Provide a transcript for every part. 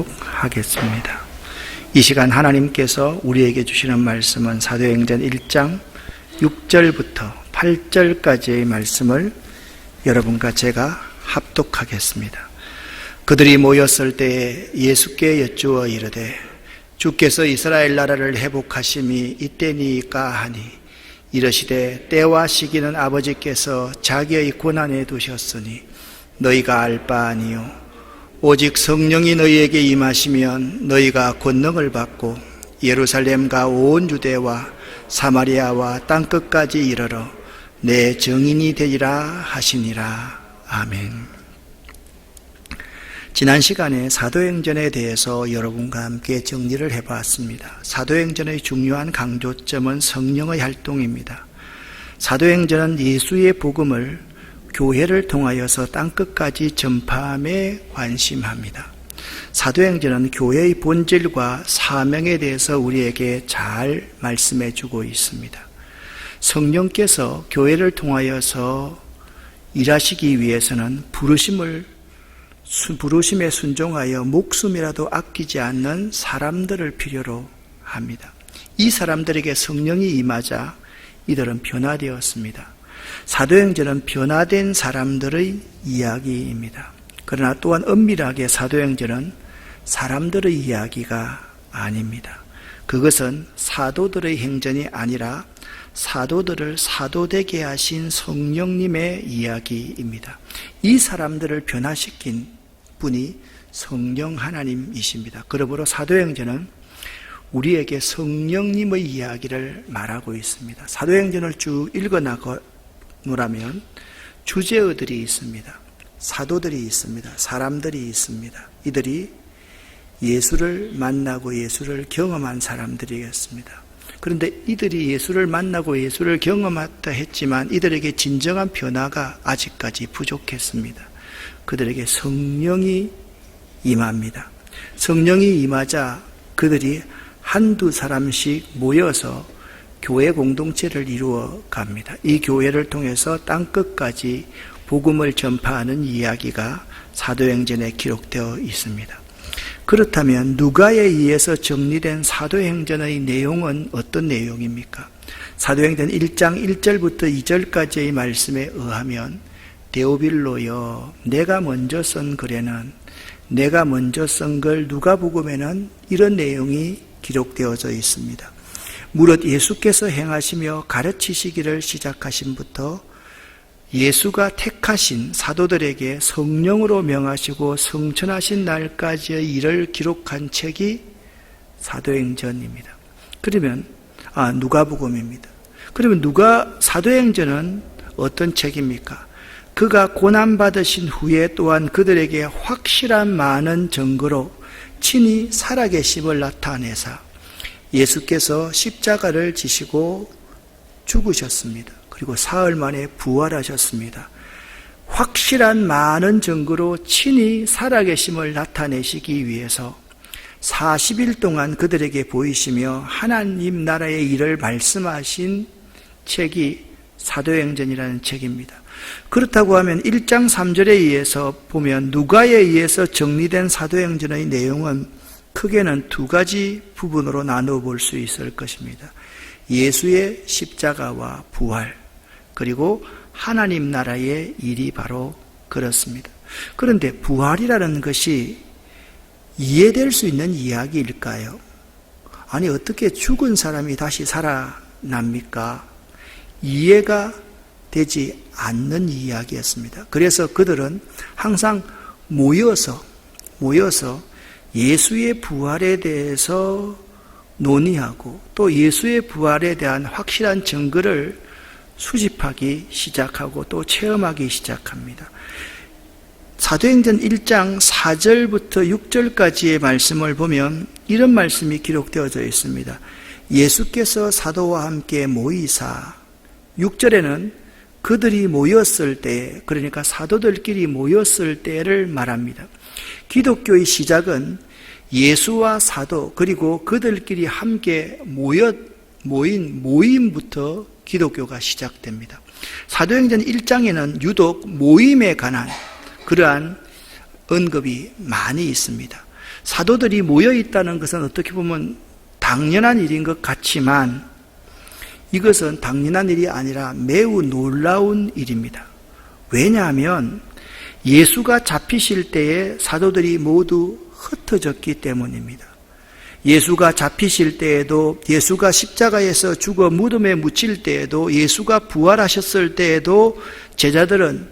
하겠습니다. 이 시간 하나님께서 우리에게 주시는 말씀은 사도행전 1장 6절부터 8절까지의 말씀을 여러분과 제가 합독하겠습니다. 그들이 모였을 때에 예수께 여쭈어 이르되 주께서 이스라엘 나라를 회복하심이 이때니까 하니 이르시되 때와 시기는 아버지께서 자기의 권한에 두셨으니 너희가 알 바 아니요 오직 성령이 너희에게 임하시면 너희가 권능을 받고 예루살렘과 온 유대와 사마리아와 땅끝까지 이르러 내 증인이 되리라 하시니라. 아멘. 지난 시간에 사도행전에 대해서 여러분과 함께 정리를 해봤습니다. 사도행전의 중요한 강조점은 성령의 활동입니다. 사도행전은 예수의 복음을 교회를 통하여서 땅끝까지 전파함에 관심합니다. 사도행전은 교회의 본질과 사명에 대해서 우리에게 잘 말씀해 주고 있습니다. 성령께서 교회를 통하여서 일하시기 위해서는 부르심에 순종하여 목숨이라도 아끼지 않는 사람들을 필요로 합니다. 이 사람들에게 성령이 임하자 이들은 변화되었습니다. 사도행전은 변화된 사람들의 이야기입니다. 그러나 또한 엄밀하게 사도행전은 사람들의 이야기가 아닙니다. 그것은 사도들의 행전이 아니라 사도들을 사도되게 하신 성령님의 이야기입니다. 이 사람들을 변화시킨 분이 성령 하나님이십니다. 그러므로 사도행전은 우리에게 성령님의 이야기를 말하고 있습니다. 사도행전을 쭉 읽어나가면 주제어들이 있습니다. 사도들이 있습니다. 사람들이 있습니다. 이들이 예수를 만나고 예수를 경험한 사람들이었습니다. 그런데 이들이 예수를 만나고 예수를 경험했다 했지만 이들에게 진정한 변화가 아직까지 부족했습니다. 그들에게 성령이 임합니다. 성령이 임하자 그들이 한두 사람씩 모여서 교회 공동체를 이루어 갑니다. 이 교회를 통해서 땅끝까지 복음을 전파하는 이야기가 사도행전에 기록되어 있습니다. 그렇다면 누가에 의해서 정리된 사도행전의 내용은 어떤 내용입니까? 사도행전 1장 1절부터 2절까지의 말씀에 의하면 데오빌로여 내가 먼저 쓴 글에는 내가 먼저 쓴 글 누가복음에는 이런 내용이 기록되어져 있습니다. 무릇 예수께서 행하시며 가르치시기를 시작하심부터 예수가 택하신 사도들에게 성령으로 명하시고 성천하신 날까지의 일을 기록한 책이 사도행전입니다. 그러면 누가복음입니다. 그러면 사도행전은 어떤 책입니까? 그가 고난받으신 후에 또한 그들에게 확실한 많은 증거로 친히 살아계심을 나타내사 예수께서 십자가를 지시고 죽으셨습니다. 그리고 사흘 만에 부활하셨습니다. 확실한 많은 증거로 친히 살아계심을 나타내시기 위해서 40일 동안 그들에게 보이시며 하나님 나라의 일을 말씀하신 책이 사도행전이라는 책입니다. 그렇다고 하면 1장 3절에 의해서 보면 누가에 의해서 정리된 사도행전의 내용은 크게는 두 가지 부분으로 나누어 볼 수 있을 것입니다. 예수의 십자가와 부활, 그리고 하나님 나라의 일이 바로 그렇습니다. 그런데 부활이라는 것이 이해될 수 있는 이야기일까요? 아니 어떻게 죽은 사람이 다시 살아납니까? 이해가 되지 않는 이야기였습니다. 그래서 그들은 항상 모여서 예수의 부활에 대해서 논의하고 또 예수의 부활에 대한 확실한 증거를 수집하기 시작하고 또 체험하기 시작합니다. 사도행전 1장 4절부터 6절까지의 말씀을 보면 이런 말씀이 기록되어져 있습니다. 예수께서 사도와 함께 모이사 6절에는 그들이 모였을 때, 그러니까 사도들끼리 모였을 때를 말합니다. 기독교의 시작은 예수와 사도 그리고 그들끼리 함께 모인 모임부터 기독교가 시작됩니다. 사도행전 1장에는 유독 모임에 관한 그러한 언급이 많이 있습니다. 사도들이 모여 있다는 것은 어떻게 보면 당연한 일인 것 같지만 이것은 당연한 일이 아니라 매우 놀라운 일입니다. 왜냐하면 예수가 잡히실 때에 사도들이 모두 흩어졌기 때문입니다. 예수가 잡히실 때에도, 예수가 십자가에서 죽어 무덤에 묻힐 때에도, 예수가 부활하셨을 때에도 제자들은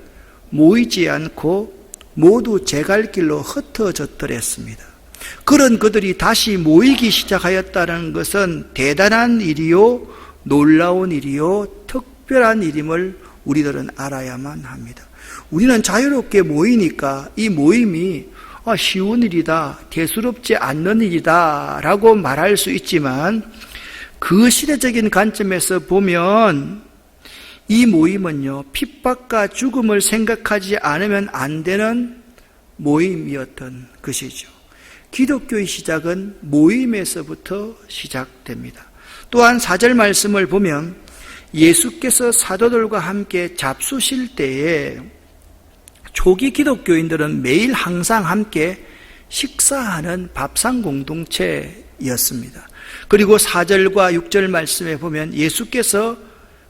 모이지 않고 모두 제갈 길로 흩어졌더랬습니다. 그런 그들이 다시 모이기 시작하였다는 것은 대단한 일이요, 놀라운 일이요, 특별한 일임을 우리들은 알아야만 합니다. 우리는 자유롭게 모이니까 이 모임이 쉬운 일이다, 대수롭지 않는 일이다 라고 말할 수 있지만 그 시대적인 관점에서 보면 이 모임은요, 핍박과 죽음을 생각하지 않으면 안 되는 모임이었던 것이죠. 기독교의 시작은 모임에서부터 시작됩니다. 또한 4절 말씀을 보면 예수께서 사도들과 함께 잡수실 때에 초기 기독교인들은 매일 항상 함께 식사하는 밥상 공동체였습니다. 그리고 4절과 6절 말씀에 보면 예수께서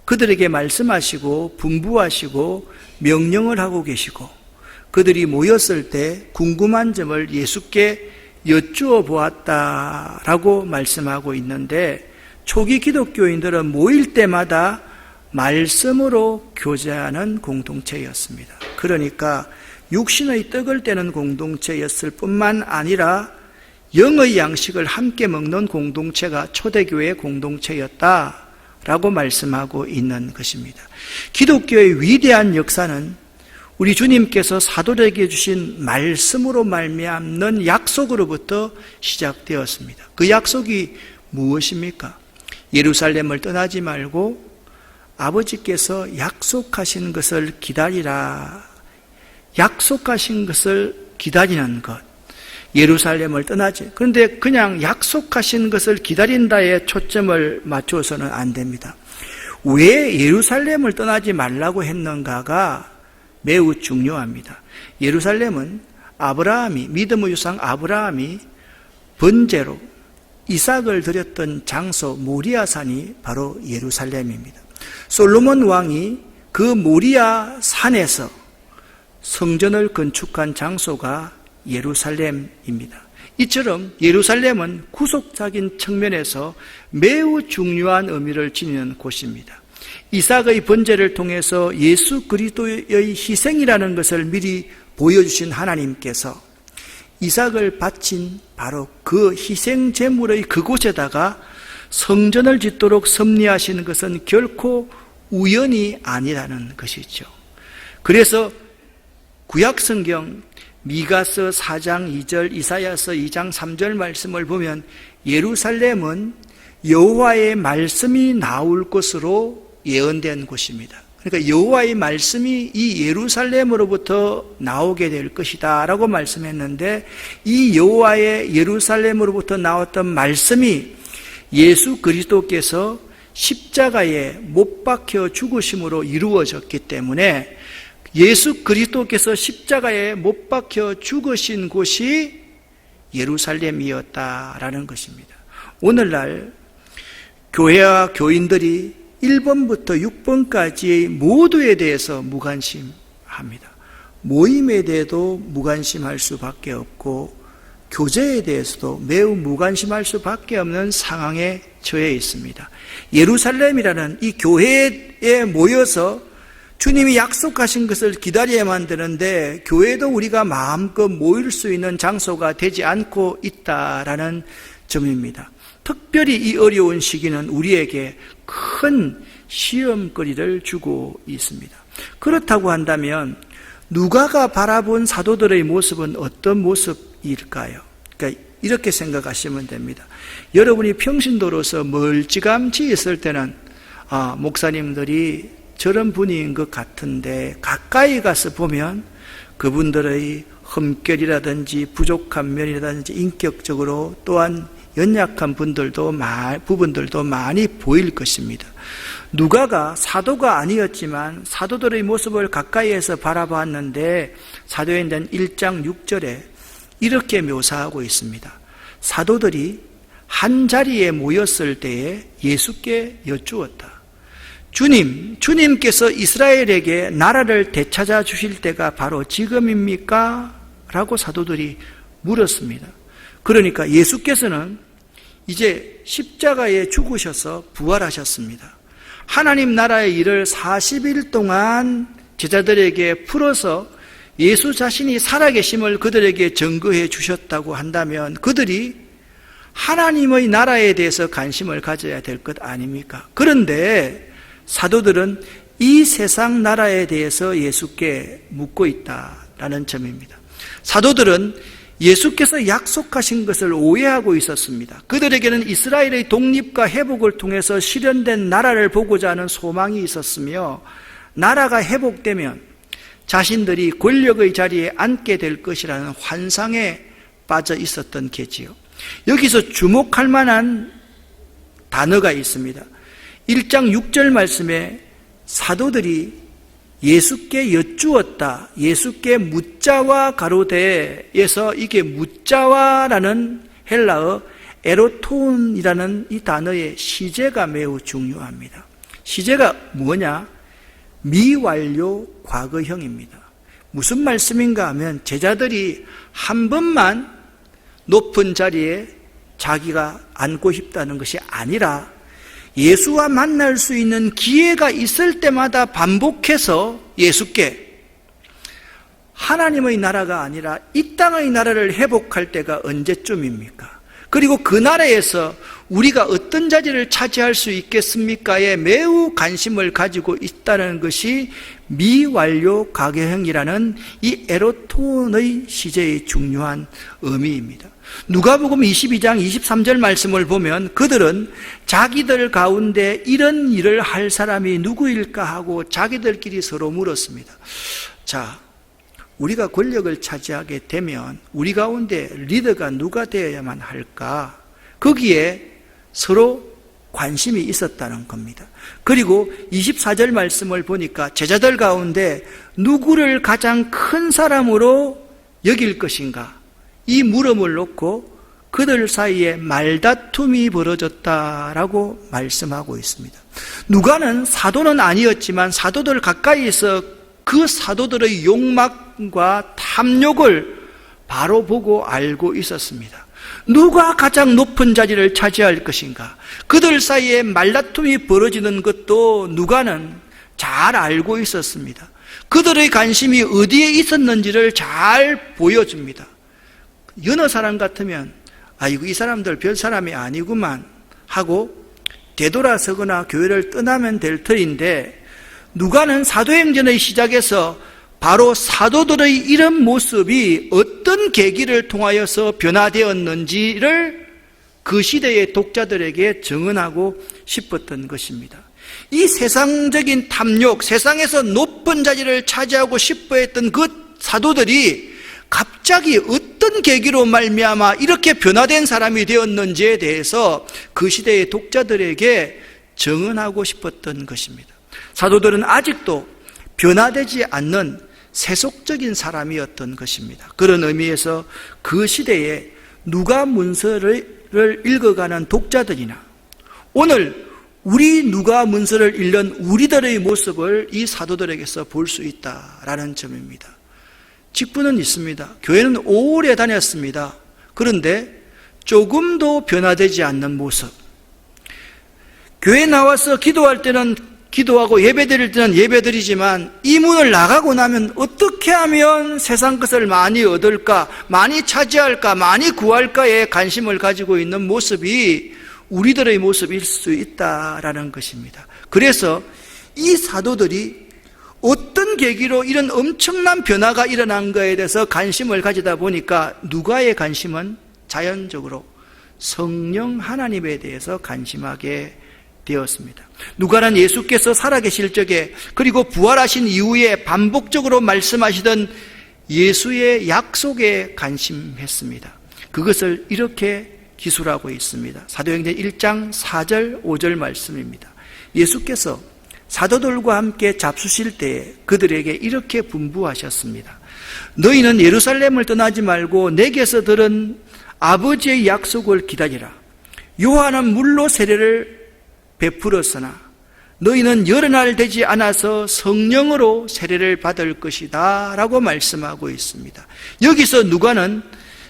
그들에게 말씀하시고 분부하시고 명령을 하고 계시고 그들이 모였을 때 궁금한 점을 예수께 여쭈어 보았다라고 말씀하고 있는데 초기 기독교인들은 모일 때마다 말씀으로 교제하는 공동체였습니다. 그러니까 육신의 떡을 떼는 공동체였을 뿐만 아니라 영의 양식을 함께 먹는 공동체가 초대교회의 공동체였다라고 말씀하고 있는 것입니다. 기독교의 위대한 역사는 우리 주님께서 사도들에게 주신 말씀으로 말미암는 약속으로부터 시작되었습니다. 그 약속이 무엇입니까? 예루살렘을 떠나지 말고 아버지께서 약속하신 것을 기다리라. 약속하신 것을 기다리는 것. 예루살렘을 떠나지. 그런데 그냥 약속하신 것을 기다린다에 초점을 맞춰서는 안 됩니다. 왜 예루살렘을 떠나지 말라고 했는가가 매우 중요합니다. 예루살렘은 아브라함이, 믿음의 유상 아브라함이 번제로 이삭을 드렸던 장소 모리아산이 바로 예루살렘입니다. 솔로몬 왕이 그 모리아 산에서 성전을 건축한 장소가 예루살렘입니다. 이처럼 예루살렘은 구속적인 측면에서 매우 중요한 의미를 지니는 곳입니다. 이삭의 번제를 통해서 예수 그리스도의 희생이라는 것을 미리 보여주신 하나님께서 이삭을 바친 바로 그 희생 제물의 그곳에다가 성전을 짓도록 섭리하시는 것은 결코 우연이 아니라는 것이죠. 그래서 구약성경 미가서 4장 2절, 이사야서 2장 3절 말씀을 보면 예루살렘은 여호와의 말씀이 나올 것으로 예언된 곳입니다. 그러니까 여호와의 말씀이 이 예루살렘으로부터 나오게 될 것이다 라고 말씀했는데 이 여호와의 예루살렘으로부터 나왔던 말씀이 예수 그리스도께서 십자가에 못 박혀 죽으심으로 이루어졌기 때문에 예수 그리스도께서 십자가에 못 박혀 죽으신 곳이 예루살렘이었다라는 것입니다. 오늘날 교회와 교인들이 1번부터 6번까지의 모두에 대해서 무관심합니다. 모임에 대해도 무관심할 수밖에 없고 교제에 대해서도 매우 무관심할 수밖에 없는 상황에 처해 있습니다. 예루살렘이라는 이 교회에 모여서 주님이 약속하신 것을 기다려야만 되는데 교회도 우리가 마음껏 모일 수 있는 장소가 되지 않고 있다라는 점입니다. 특별히 이 어려운 시기는 우리에게 큰 시험거리를 주고 있습니다. 그렇다고 한다면 누가가 바라본 사도들의 모습은 어떤 모습일까요? 그러니까 이렇게 생각하시면 됩니다. 여러분이 평신도로서 멀찌감치 있을 때는 목사님들이 저런 분위기인 것 같은데 가까이 가서 보면 그분들의 흠결이라든지 부족한 면이라든지 인격적으로 또한 연약한 부분들도 많이 보일 것입니다. 누가가 사도가 아니었지만 사도들의 모습을 가까이에서 바라봤는데 사도행전 1장 6절에 이렇게 묘사하고 있습니다. 사도들이 한 자리에 모였을 때에 예수께 여쭈었다. 주님께서 이스라엘에게 나라를 되찾아 주실 때가 바로 지금입니까? 라고 사도들이 물었습니다. 그러니까 예수께서는 이제 십자가에 죽으셔서 부활하셨습니다. 하나님 나라의 일을 40일 동안 제자들에게 풀어서 예수 자신이 살아계심을 그들에게 증거해 주셨다고 한다면 그들이 하나님의 나라에 대해서 관심을 가져야 될 것 아닙니까? 그런데 사도들은 이 세상 나라에 대해서 예수께 묻고 있다라는 점입니다. 사도들은 예수께서 약속하신 것을 오해하고 있었습니다. 그들에게는 이스라엘의 독립과 회복을 통해서 실현된 나라를 보고자 하는 소망이 있었으며 나라가 회복되면 자신들이 권력의 자리에 앉게 될 것이라는 환상에 빠져 있었던 게지요. 여기서 주목할 만한 단어가 있습니다. 1장 6절 말씀에 사도들이 예수께 여쭈었다. 예수께 묻자와 가로되에서 이게 묻자와라는 헬라어 에로톤이라는 이 단어의 시제가 매우 중요합니다. 시제가 뭐냐? 미완료 과거형입니다. 무슨 말씀인가 하면 제자들이 한 번만 높은 자리에 자기가 앉고 싶다는 것이 아니라 예수와 만날 수 있는 기회가 있을 때마다 반복해서 예수께 하나님의 나라가 아니라 이 땅의 나라를 회복할 때가 언제쯤입니까? 그리고 그 나라에서 우리가 어떤 자리를 차지할 수 있겠습니까에 매우 관심을 가지고 있다는 것이 미완료 과거형이라는 이 에로톤의 시제의 중요한 의미입니다. 누가복음 22장 23절 말씀을 보면 그들은 자기들 가운데 이런 일을 할 사람이 누구일까 하고 자기들끼리 서로 물었습니다. 자, 우리가 권력을 차지하게 되면 우리 가운데 리더가 누가 되어야만 할까? 거기에 서로 관심이 있었다는 겁니다. 그리고 24절 말씀을 보니까 제자들 가운데 누구를 가장 큰 사람으로 여길 것인가? 이 물음을 놓고 그들 사이에 말다툼이 벌어졌다라고 말씀하고 있습니다. 누가는 사도는 아니었지만 사도들 가까이서 그 사도들의 욕망과 탐욕을 바로 보고 알고 있었습니다. 누가 가장 높은 자리를 차지할 것인가? 그들 사이에 말다툼이 벌어지는 것도 누가는 잘 알고 있었습니다. 그들의 관심이 어디에 있었는지를 잘 보여줍니다. 여느 사람 같으면 아이고 이 사람들 별 사람이 아니구만 하고 되돌아서거나 교회를 떠나면 될 터인데 누가는 사도행전의 시작에서 바로 사도들의 이런 모습이 어떤 계기를 통하여서 변화되었는지를 그 시대의 독자들에게 증언하고 싶었던 것입니다. 이 세상적인 탐욕, 세상에서 높은 자리를 차지하고 싶어 했던 그 사도들이 갑자기 어떤 계기로 말미암아 이렇게 변화된 사람이 되었는지에 대해서 그 시대의 독자들에게 증언하고 싶었던 것입니다. 사도들은 아직도 변화되지 않는 세속적인 사람이었던 것입니다. 그런 의미에서 그 시대에 누가 문서를 읽어가는 독자들이나 오늘 우리 누가 문서를 읽는 우리들의 모습을 이 사도들에게서 볼 수 있다라는 점입니다. 직분은 있습니다. 교회는 오래 다녔습니다. 그런데 조금도 변화되지 않는 모습. 교회 나와서 기도할 때는 기도하고 예배드릴 때는 예배드리지만 이 문을 나가고 나면 어떻게 하면 세상 것을 많이 얻을까, 많이 차지할까, 많이 구할까에 관심을 가지고 있는 모습이 우리들의 모습일 수 있다라는 것입니다. 그래서 이 사도들이 어떤 계기로 이런 엄청난 변화가 일어난 것에 대해서 관심을 가지다 보니까 누가의 관심은 자연적으로 성령 하나님에 대해서 관심하게 되었습니다. 누가는 예수께서 살아계실 적에 그리고 부활하신 이후에 반복적으로 말씀하시던 예수의 약속에 관심했습니다. 그것을 이렇게 기술하고 있습니다. 사도행전 1장 4절 5절 말씀입니다. 예수께서 사도들과 함께 잡수실 때 그들에게 이렇게 분부하셨습니다. 너희는 예루살렘을 떠나지 말고 내게서 들은 아버지의 약속을 기다리라. 요한은 물로 세례를 베풀었으나 너희는 여러 날 되지 않아서 성령으로 세례를 받을 것이다 라고 말씀하고 있습니다. 여기서 누가는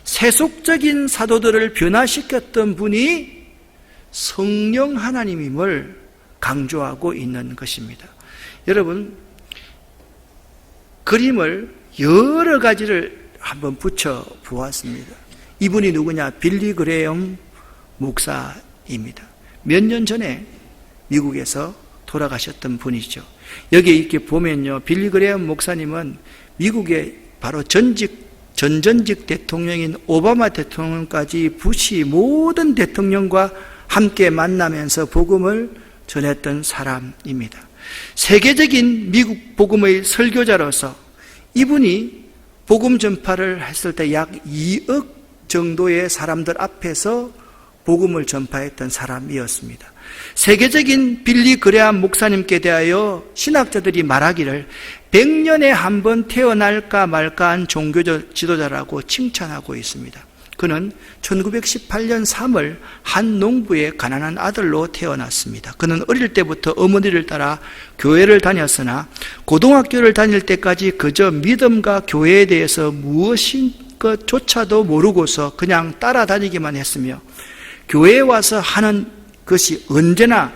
세속적인 사도들을 변화시켰던 분이 성령 하나님임을 강조하고 있는 것입니다. 여러분, 그림을 여러 가지를 한번 붙여 보았습니다. 이분이 누구냐? 빌리 그레엄 목사입니다. 몇 년 전에 미국에서 돌아가셨던 분이죠. 여기 이렇게 보면요, 빌리 그레엄 목사님은 미국의 바로 전전직 대통령인 오바마 대통령까지 부시 모든 대통령과 함께 만나면서 복음을 전했던 사람입니다. 세계적인 미국 복음의 설교자로서 이분이 복음 전파를 했을 때 약 2억 정도의 사람들 앞에서 복음을 전파했던 사람이었습니다. 세계적인 빌리 그레엄 목사님께 대하여 신학자들이 말하기를 100년에 한 번 태어날까 말까한 종교 지도자라고 칭찬하고 있습니다. 그는 1918년 3월 한 농부의 가난한 아들로 태어났습니다. 그는 어릴 때부터 어머니를 따라 교회를 다녔으나 고등학교를 다닐 때까지 그저 믿음과 교회에 대해서 무엇인 것조차도 모르고서 그냥 따라다니기만 했으며 교회에 와서 하는 것이 언제나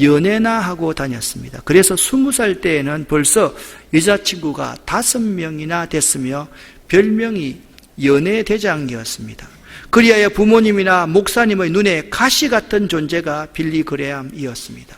연애나 하고 다녔습니다. 그래서 20살 때에는 벌써 여자친구가 5명이나 됐으며 별명이 연애대장이었습니다. 그리하여 부모님이나 목사님의 눈에 가시 같은 존재가 빌리 그레엄이었습니다.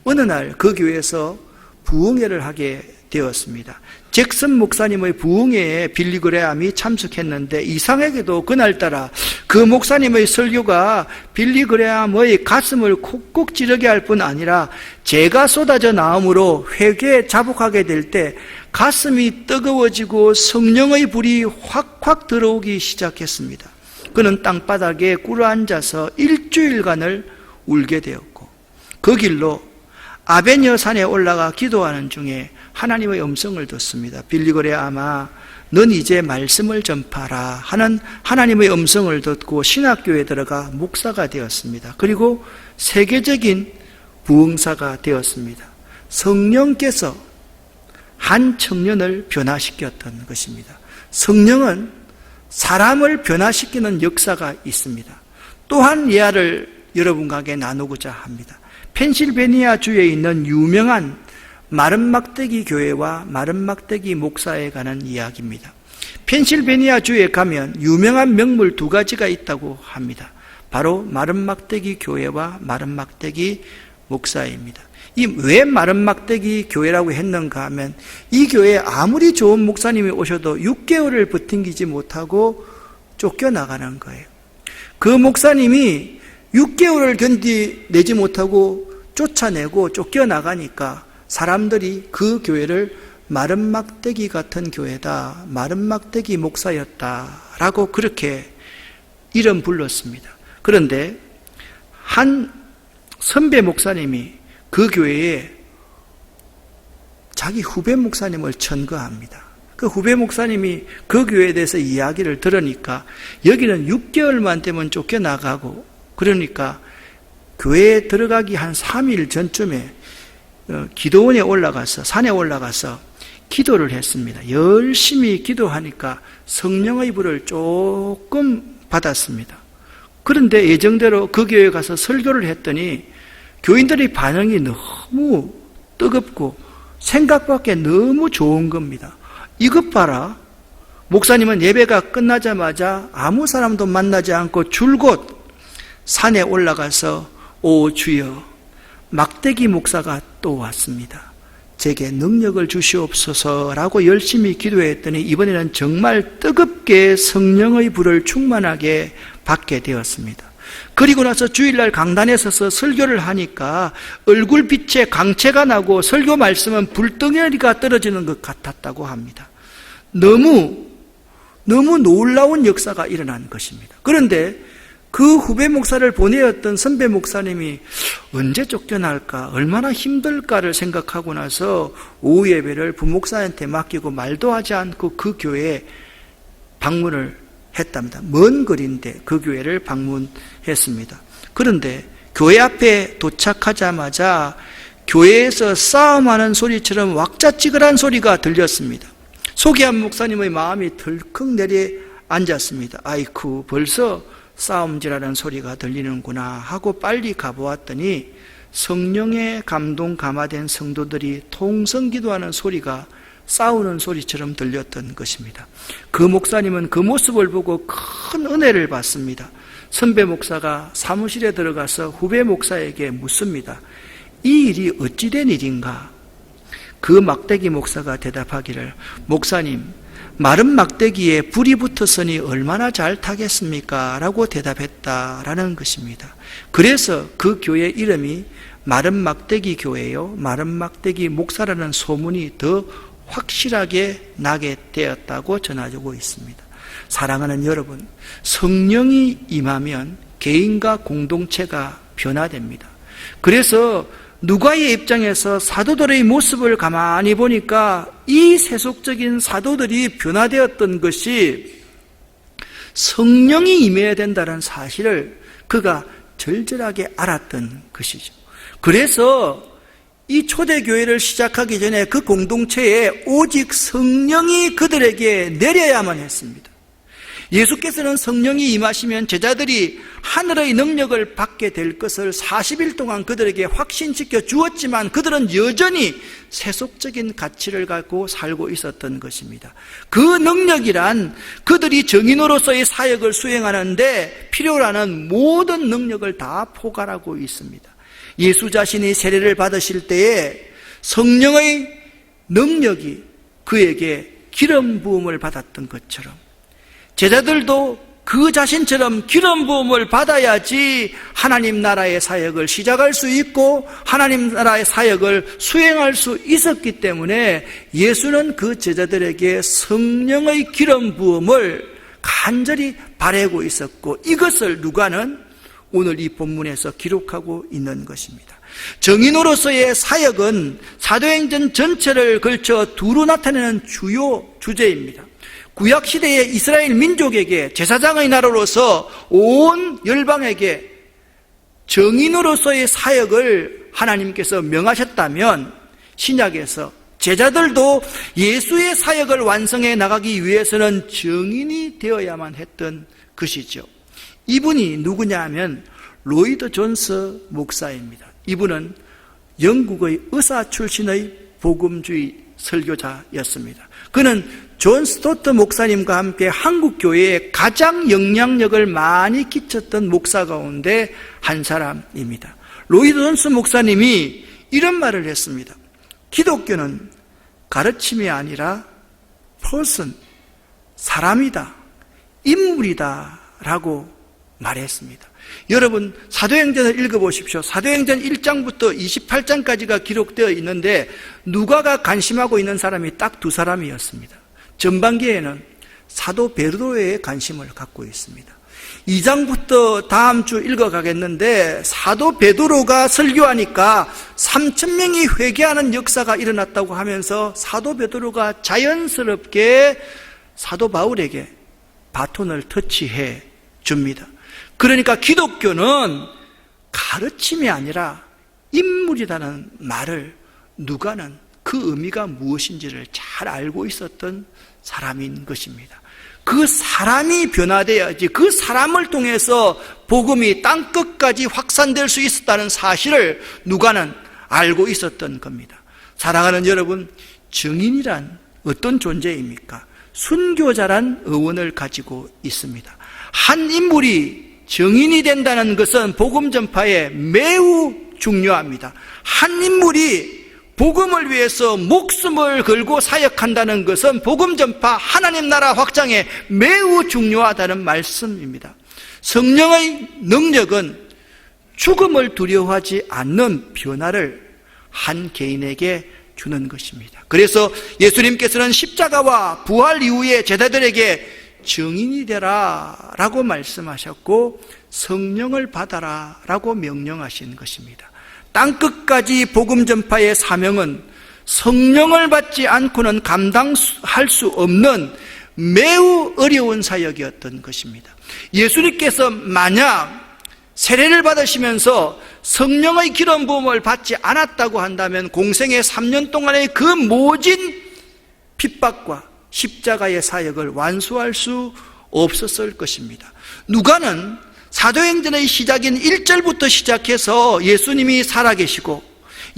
어느 날 그 교회에서 부흥회를 하게 되었습니다. 잭슨 목사님의 부흥회에 빌리 그레엄이 참석했는데 이상하게도 그날따라 그 목사님의 설교가 빌리 그레엄의 가슴을 콕콕 찌르게 할 뿐 아니라 재가 쏟아져 나옴으로 회개에 자복하게 될 때 가슴이 뜨거워지고 성령의 불이 확확 들어오기 시작했습니다. 그는 땅바닥에 꿇어앉아서 일주일간을 울게 되었고 그 길로 아베녀 산에 올라가 기도하는 중에 하나님의 음성을 듣습니다. 빌리 그레엄아, 넌 이제 말씀을 전파라 하는 하나님의 음성을 듣고 신학교에 들어가 목사가 되었습니다. 그리고 세계적인 부흥사가 되었습니다. 성령께서 한 청년을 변화시켰던 것입니다. 성령은 사람을 변화시키는 역사가 있습니다. 또한 예화를 여러분과 함께 나누고자 합니다. 펜실베니아 주에 있는 유명한 마른 막대기 교회와 마른 막대기 목사에 관한 이야기입니다. 펜실베니아 주에 가면 유명한 명물 2가지가 있다고 합니다. 바로 마른 막대기 교회와 마른 막대기 목사입니다. 이 왜 마른 막대기 교회라고 했는가 하면 이 교회에 아무리 좋은 목사님이 오셔도 6개월을 버티지 못하고 쫓겨나가는 거예요. 그 목사님이 6개월을 견디내지 못하고 쫓아내고 쫓겨나가니까 사람들이 그 교회를 마른 막대기 같은 교회다, 마른 막대기 목사였다라고 그렇게 이름 불렀습니다. 그런데 한 선배 목사님이 그 교회에 자기 후배 목사님을 천거합니다. 그 후배 목사님이 그 교회에 대해서 이야기를 들으니까 여기는 6개월만 되면 쫓겨나가고 그러니까 교회에 들어가기 한 3일 전쯤에 기도원에 올라가서 산에 올라가서 기도를 했습니다. 열심히 기도하니까 성령의 불을 조금 받았습니다. 그런데 예정대로 그 교회에 가서 설교를 했더니 교인들의 반응이 너무 뜨겁고 생각밖에 너무 좋은 겁니다. 이것 봐라. 목사님은 예배가 끝나자마자 아무 사람도 만나지 않고 줄곧 산에 올라가서 오 주여, 막대기 목사가 또 왔습니다. 제게 능력을 주시옵소서라고 열심히 기도했더니 이번에는 정말 뜨겁게 성령의 불을 충만하게 받게 되었습니다. 그리고 나서 주일날 강단에 서서 설교를 하니까 얼굴빛에 광채가 나고 설교 말씀은 불덩어리가 떨어지는 것 같았다고 합니다. 너무 놀라운 역사가 일어난 것입니다. 그런데 그 후배 목사를 보내었던 선배 목사님이 언제 쫓겨날까, 얼마나 힘들까를 생각하고 나서 오후 예배를 부목사한테 맡기고 말도 하지 않고 그 교회에 방문을 했답니다. 먼 거리인데 그 교회를 방문했습니다. 그런데 교회 앞에 도착하자마자 교회에서 싸움하는 소리처럼 왁자지껄한 소리가 들렸습니다. 소개한 목사님의 마음이 덜컥 내려앉았습니다. 아이쿠, 벌써 싸움질하는 소리가 들리는구나 하고 빨리 가보았더니 성령의 감동 감화된 성도들이 통성기도하는 소리가 싸우는 소리처럼 들렸던 것입니다. 그 목사님은 그 모습을 보고 큰 은혜를 받습니다. 선배 목사가 사무실에 들어가서 후배 목사에게 묻습니다. 이 일이 어찌된 일인가? 그 막대기 목사가 대답하기를, 목사님, 마른 막대기에 불이 붙었으니 얼마나 잘 타겠습니까? 라고 대답했다라는 것입니다. 그래서 그 교회 이름이 마른 막대기 교회요, 마른 막대기 목사라는 소문이 더 확실하게 나게 되었다고 전해지고 있습니다. 사랑하는 여러분, 성령이 임하면 개인과 공동체가 변화됩니다. 그래서 누가의 입장에서 사도들의 모습을 가만히 보니까 이 세속적인 사도들이 변화되었던 것이 성령이 임해야 된다는 사실을 그가 절절하게 알았던 것이죠. 그래서 이 초대교회를 시작하기 전에 그 공동체에 오직 성령이 그들에게 내려야만 했습니다. 예수께서는 성령이 임하시면 제자들이 하늘의 능력을 받게 될 것을 40일 동안 그들에게 확신시켜 주었지만 그들은 여전히 세속적인 가치를 갖고 살고 있었던 것입니다. 그 능력이란 그들이 증인으로서의 사역을 수행하는데 필요로 하는 모든 능력을 다 포괄하고 있습니다. 예수 자신이 세례를 받으실 때에 성령의 능력이 그에게 기름 부음을 받았던 것처럼 제자들도 그 자신처럼 기름 부음을 받아야지 하나님 나라의 사역을 시작할 수 있고 하나님 나라의 사역을 수행할 수 있었기 때문에 예수는 그 제자들에게 성령의 기름 부음을 간절히 바라고 있었고, 이것을 누가는 오늘 이 본문에서 기록하고 있는 것입니다. 정인으로서의 사역은 사도행전 전체를 걸쳐 두루 나타내는 주요 주제입니다. 구약시대의 이스라엘 민족에게 제사장의 나라로서 온 열방에게 정인으로서의 사역을 하나님께서 명하셨다면 신약에서 제자들도 예수의 사역을 완성해 나가기 위해서는 정인이 되어야만 했던 것이죠. 이분이 누구냐 하면 로이드 존스 목사입니다. 이분은 영국의 의사 출신의 복음주의 설교자였습니다. 그는 존 스토트 목사님과 함께 한국 교회에 가장 영향력을 많이 끼쳤던 목사 가운데 한 사람입니다. 로이드 존스 목사님이 이런 말을 했습니다. 기독교는 가르침이 아니라 person, 사람이다, 인물이다 라고 말했습니다. 여러분, 사도행전을 읽어보십시오. 사도행전 1장부터 28장까지가 기록되어 있는데 누가가 관심하고 있는 사람이 딱 두 사람이었습니다. 전반기에는 사도 베드로에 관심을 갖고 있습니다. 2장부터 다음 주 읽어가겠는데 사도 베드로가 설교하니까 3,000명이 회개하는 역사가 일어났다고 하면서 사도 베드로가 자연스럽게 사도 바울에게 바톤을 터치해 줍니다. 그러니까 기독교는 가르침이 아니라 인물이라는 말을 누가는 그 의미가 무엇인지를 잘 알고 있었던 사람인 것입니다. 그 사람이 변화되어야지 그 사람을 통해서 복음이 땅끝까지 확산될 수 있었다는 사실을 누가는 알고 있었던 겁니다. 사랑하는 여러분, 증인이란 어떤 존재입니까? 순교자란 의원을 가지고 있습니다. 한 인물이 증인이 된다는 것은 복음 전파에 매우 중요합니다. 한 인물이 복음을 위해서 목숨을 걸고 사역한다는 것은 복음 전파, 하나님 나라 확장에 매우 중요하다는 말씀입니다. 성령의 능력은 죽음을 두려워하지 않는 변화를 한 개인에게 주는 것입니다. 그래서 예수님께서는 십자가와 부활 이후에 제자들에게 증인이 되라 라고 말씀하셨고 성령을 받아라 라고 명령하신 것입니다. 땅끝까지 복음 전파의 사명은 성령을 받지 않고는 감당할 수 없는 매우 어려운 사역이었던 것입니다. 예수님께서 만약 세례를 받으시면서 성령의 기름 부음을 받지 않았다고 한다면 공생의 3년 동안의 그 모진 핍박과 십자가의 사역을 완수할 수 없었을 것입니다. 누가는 사도행전의 시작인 1절부터 시작해서 예수님이 살아계시고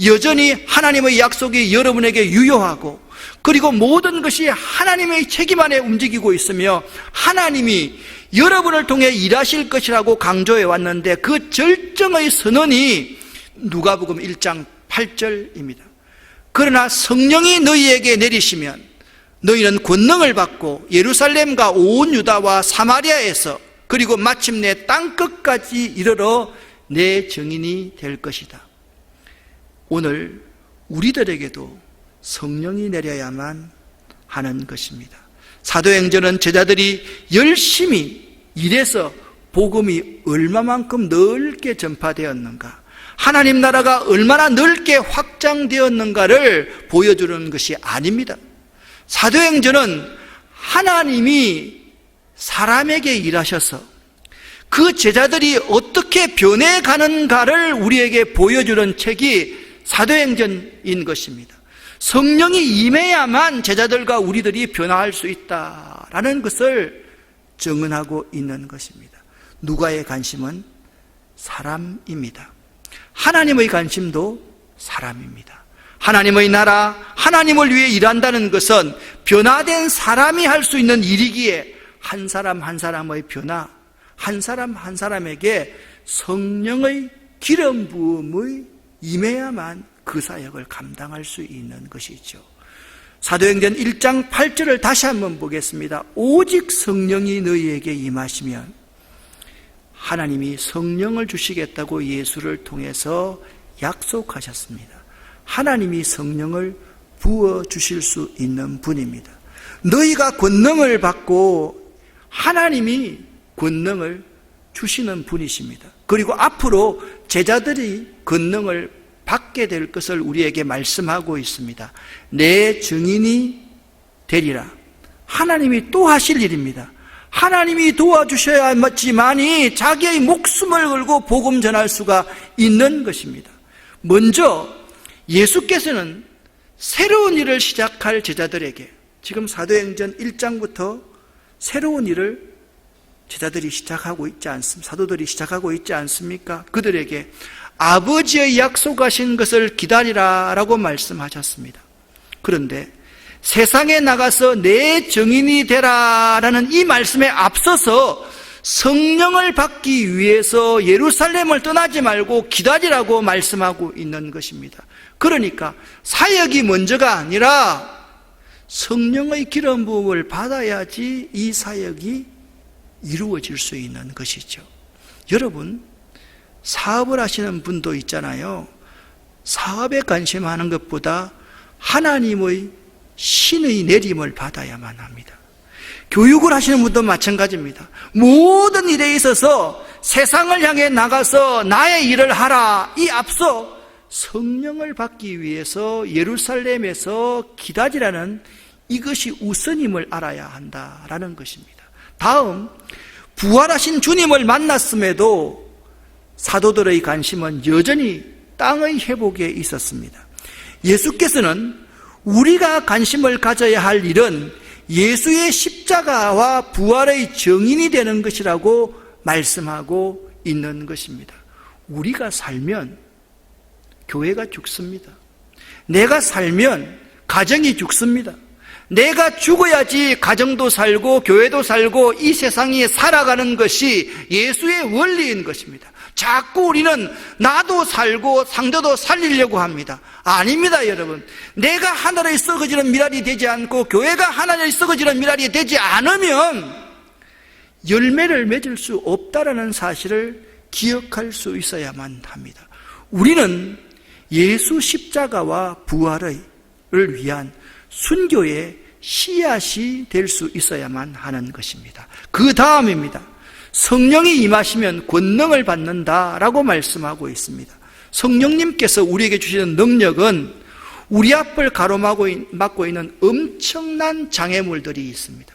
여전히 하나님의 약속이 여러분에게 유효하고 그리고 모든 것이 하나님의 책임 안에 움직이고 있으며 하나님이 여러분을 통해 일하실 것이라고 강조해 왔는데 그 절정의 선언이 누가복음 1장 8절입니다. 그러나 성령이 너희에게 내리시면 너희는 권능을 받고 예루살렘과 온 유다와 사마리아에서 그리고 마침내 땅끝까지 이르러 내 증인이 될 것이다. 오늘 우리들에게도 성령이 내려야만 하는 것입니다. 사도행전은 제자들이 열심히 일해서 복음이 얼마만큼 넓게 전파되었는가, 하나님 나라가 얼마나 넓게 확장되었는가를 보여주는 것이 아닙니다. 사도행전은 하나님이 사람에게 일하셔서 그 제자들이 어떻게 변해가는가를 우리에게 보여주는 책이 사도행전인 것입니다. 성령이 임해야만 제자들과 우리들이 변화할 수 있다라는 것을 증언하고 있는 것입니다. 누가의 관심은 사람입니다. 하나님의 관심도 사람입니다. 하나님의 나라, 하나님을 위해 일한다는 것은 변화된 사람이 할 수 있는 일이기에 한 사람 한 사람의 변화, 한 사람 한 사람에게 성령의 기름 부음의 임해야만 그 사역을 감당할 수 있는 것이죠. 사도행전 1장 8절을 다시 한번 보겠습니다. 오직 성령이 너희에게 임하시면, 하나님이 성령을 주시겠다고 예수를 통해서 약속하셨습니다. 하나님이 성령을 부어주실 수 있는 분입니다. 너희가 권능을 받고 하나님이 권능을 주시는 분이십니다. 그리고 앞으로 제자들이 권능을 받게 될 것을 우리에게 말씀하고 있습니다. 내 증인이 되리라. 하나님이 또 하실 일입니다. 하나님이 도와주셔야지만이 자기의 목숨을 걸고 복음 전할 수가 있는 것입니다. 먼저 예수께서는 새로운 일을 시작할 제자들에게, 지금 사도행전 1장부터 새로운 일을 제자들이 시작하고 있지 않습니까? 사도들이 시작하고 있지 않습니까? 그들에게 아버지의 약속하신 것을 기다리라 라고 말씀하셨습니다. 그런데 세상에 나가서 내 증인이 되라 라는 이 말씀에 앞서서 성령을 받기 위해서 예루살렘을 떠나지 말고 기다리라고 말씀하고 있는 것입니다. 그러니까 사역이 먼저가 아니라 성령의 기름 부음을 받아야지 이 사역이 이루어질 수 있는 것이죠. 여러분, 사업을 하시는 분도 있잖아요. 사업에 관심하는 것보다 하나님의 신의 내림을 받아야만 합니다. 교육을 하시는 분도 마찬가지입니다. 모든 일에 있어서 세상을 향해 나가서 나의 일을 하라, 이 앞서 성령을 받기 위해서 예루살렘에서 기다리라는 이것이 우선임을 알아야 한다라는 것입니다. 다음, 부활하신 주님을 만났음에도 사도들의 관심은 여전히 땅의 회복에 있었습니다. 예수께서는 우리가 관심을 가져야 할 일은 예수의 십자가와 부활의 증인이 되는 것이라고 말씀하고 있는 것입니다. 우리가 살면 교회가 죽습니다. 내가 살면 가정이 죽습니다. 내가 죽어야지 가정도 살고 교회도 살고 이 세상이 살아가는 것이 예수의 원리인 것입니다. 자꾸 우리는 나도 살고 상대도 살리려고 합니다. 아닙니다, 여러분. 내가 하늘에 썩어지는 미랄이 되지 않고 교회가 하늘에 썩어지는 미랄이 되지 않으면 열매를 맺을 수 없다라는 사실을 기억할 수 있어야만 합니다. 우리는 예수 십자가와 부활을 위한 순교의 씨앗이 될 수 있어야만 하는 것입니다. 그 다음입니다. 성령이 임하시면 권능을 받는다라고 말씀하고 있습니다. 성령님께서 우리에게 주시는 능력은 우리 앞을 가로막고 있는 엄청난 장애물들이 있습니다.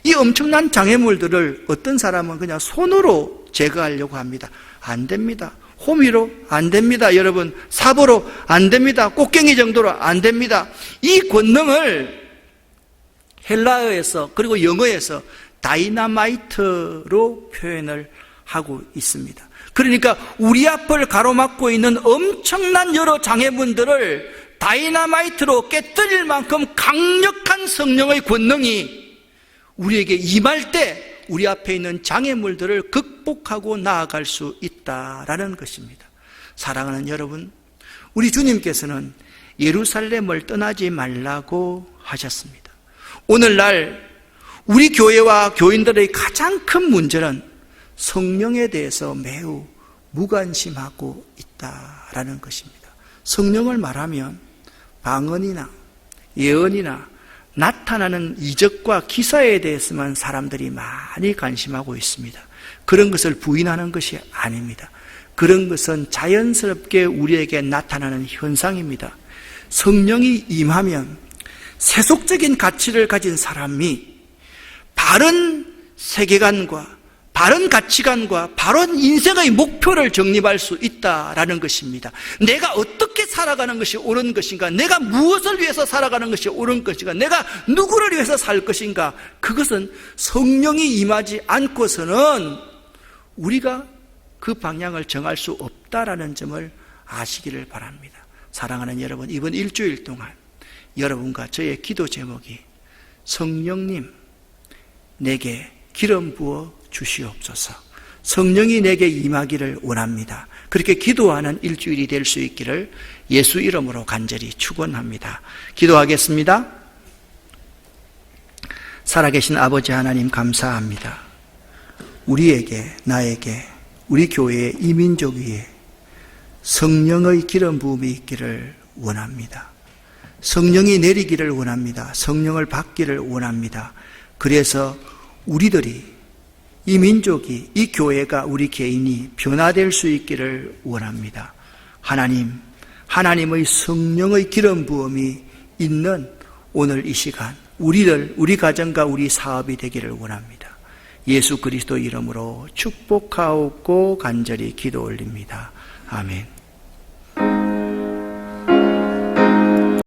이 엄청난 장애물들을 어떤 사람은 그냥 손으로 제거하려고 합니다. 안 됩니다. 호미로 안 됩니다. 여러분, 삽으로 안 됩니다. 꽃갱이 정도로 안 됩니다. 이 권능을 헬라어에서 그리고 영어에서 다이너마이트로 표현을 하고 있습니다. 그러니까 우리 앞을 가로막고 있는 엄청난 여러 장애물들을 다이너마이트로 깨뜨릴 만큼 강력한 성령의 권능이 우리에게 임할 때 우리 앞에 있는 장애물들을 극복하고 나아갈 수 있다라는 것입니다. 사랑하는 여러분, 우리 주님께서는 예루살렘을 떠나지 말라고 하셨습니다. 오늘날 우리 교회와 교인들의 가장 큰 문제는 성령에 대해서 매우 무관심하고 있다라는 것입니다. 성령을 말하면 방언이나 예언이나 나타나는 이적과 기사에 대해서만 사람들이 많이 관심하고 있습니다. 그런 것을 부인하는 것이 아닙니다. 그런 것은 자연스럽게 우리에게 나타나는 현상입니다. 성령이 임하면 세속적인 가치를 가진 사람이 바른 세계관과 바른 가치관과 바른 인생의 목표를 정립할 수 있다라는 것입니다. 내가 어떻게 살아가는 것이 옳은 것인가? 내가 무엇을 위해서 살아가는 것이 옳은 것인가? 내가 누구를 위해서 살 것인가? 그것은 성령이 임하지 않고서는 우리가 그 방향을 정할 수 없다라는 점을 아시기를 바랍니다. 사랑하는 여러분, 이번 일주일 동안 여러분과 저의 기도 제목이 성령님 내게 기름 부어 주시옵소서. 성령이 내게 임하기를 원합니다. 그렇게 기도하는 일주일이 될 수 있기를 예수 이름으로 간절히 축원합니다. 기도하겠습니다. 살아계신 아버지 하나님 감사합니다. 우리에게, 나에게, 우리 교회의 이민족 위에 성령의 기름 부음이 있기를 원합니다. 성령이 내리기를 원합니다. 성령을 받기를 원합니다. 그래서 우리들이, 이 민족이, 이 교회가, 우리 개인이 변화될 수 있기를 원합니다. 하나님, 하나님의 성령의 기름 부음이 있는 오늘 이 시간 우리 가정과 우리 사업이 되기를 원합니다. 예수 그리스도 이름으로 축복하옵고 간절히 기도 올립니다. 아멘.